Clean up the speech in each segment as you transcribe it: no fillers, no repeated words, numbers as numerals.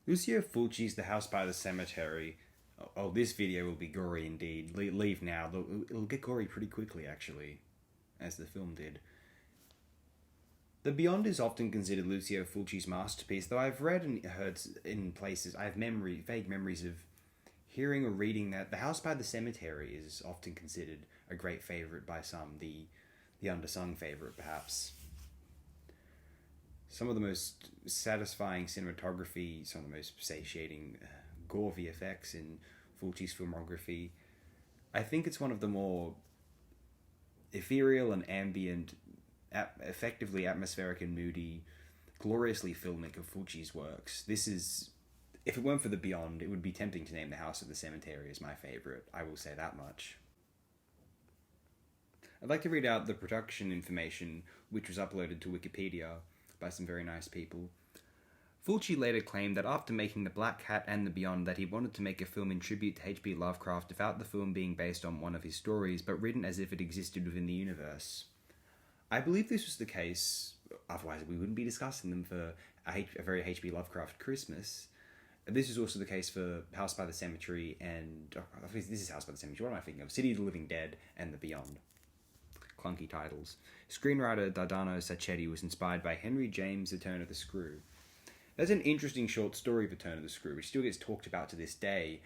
Lucio Fulci's The House by the Cemetery. Oh, this video will be gory indeed. Leave now. It'll get gory pretty quickly, actually, as the film did. The Beyond is often considered Lucio Fulci's masterpiece, though I've read and heard in places, I have vague memories of hearing or reading that The House by the Cemetery is often considered a great favourite by some, the undersung favourite, perhaps. Some of the most satisfying cinematography, some of the most satiating gore VFX in Fulci's filmography. I think it's one of the more ethereal and ambient, effectively atmospheric and moody, gloriously filmic of Fulci's works. This is, if it weren't for The Beyond, it would be tempting to name The House of the Cemetery as my favourite. I will say that much. I'd like to read out the production information, which was uploaded to Wikipedia by some very nice people. Fulci later claimed that after making The Black Cat and The Beyond that he wanted to make a film in tribute to H.P. Lovecraft without the film being based on one of his stories, but written as if it existed within the universe. I believe this was the case, otherwise we wouldn't be discussing them for a very H.P. Lovecraft Christmas. This is also the case for House by the Cemetery and... this is House by the Cemetery, what am I thinking of? City of the Living Dead and The Beyond. Clunky titles. Screenwriter Dardano Sacchetti was inspired by Henry James' The Turn of the Screw. That's an interesting short story of The Turn of the Screw, which still gets talked about to this day.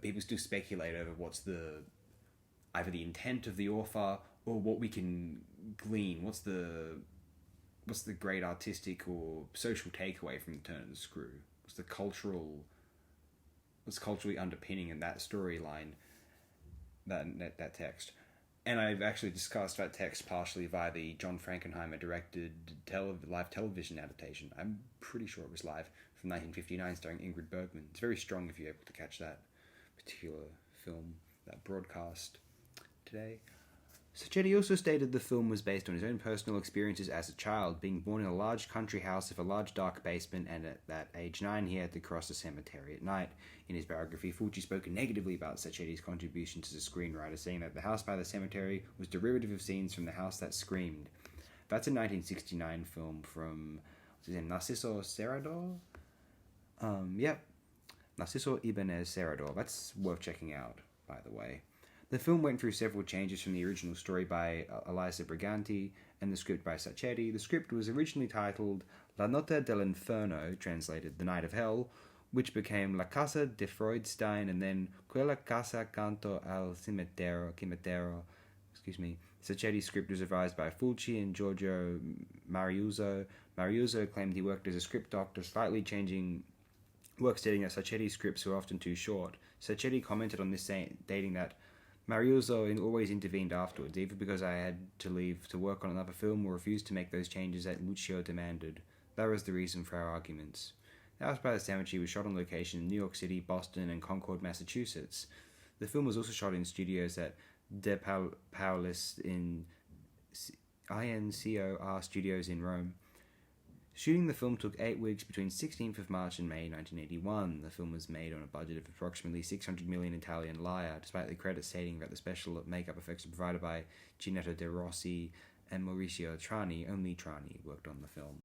People still speculate over what's either the intent of the author or what we can glean. What's the great artistic or social takeaway from The Turn of the Screw? What's culturally underpinning in that storyline, that text? And I've actually discussed that text partially via the John Frankenheimer directed live television adaptation. I'm pretty sure it was live, from 1959, starring Ingrid Bergman. It's very strong if you're able to catch that particular film, that broadcast today. Sacchetti also stated the film was based on his own personal experiences as a child, being born in a large country house with a large dark basement, and at age 9 he had to cross a cemetery at night. In his biography, Fulci spoke negatively about Sacchetti's contributions as a screenwriter, saying that The House by the Cemetery was derivative of scenes from The House That Screamed. That's a 1969 film from, what's his name, Narciso Serrador? Narciso Ibanez Serrador. That's worth checking out, by the way. The film went through several changes from the original story by Elisa Briganti and the script by Sacchetti. The script was originally titled La Notte dell'Inferno, translated The Night of Hell, which became La Casa de Freudstein and then Quella Casa Canto al Cimitero. Sacchetti's script was revised by Fulci and Giorgio Mariuzzo. Mariuzzo claimed he worked as a script doctor, slightly changing work, stating that Sacchetti's scripts were often too short. Sacchetti commented on this, stating that Mariuzzo always intervened afterwards, either because I had to leave to work on another film or refused to make those changes that Lucio demanded. That was the reason for our arguments. The House by the Cemetery was shot on location in New York City, Boston, and Concord, Massachusetts. The film was also shot in studios at De Paolis in INCOR Studios in Rome. Shooting the film took 8 weeks between 16th of March and May 1981. The film was made on a budget of approximately 600 million Italian lire, despite the credits stating that the special makeup effects were provided by Ginetto De Rossi and Mauricio Trani. Only Trani worked on the film.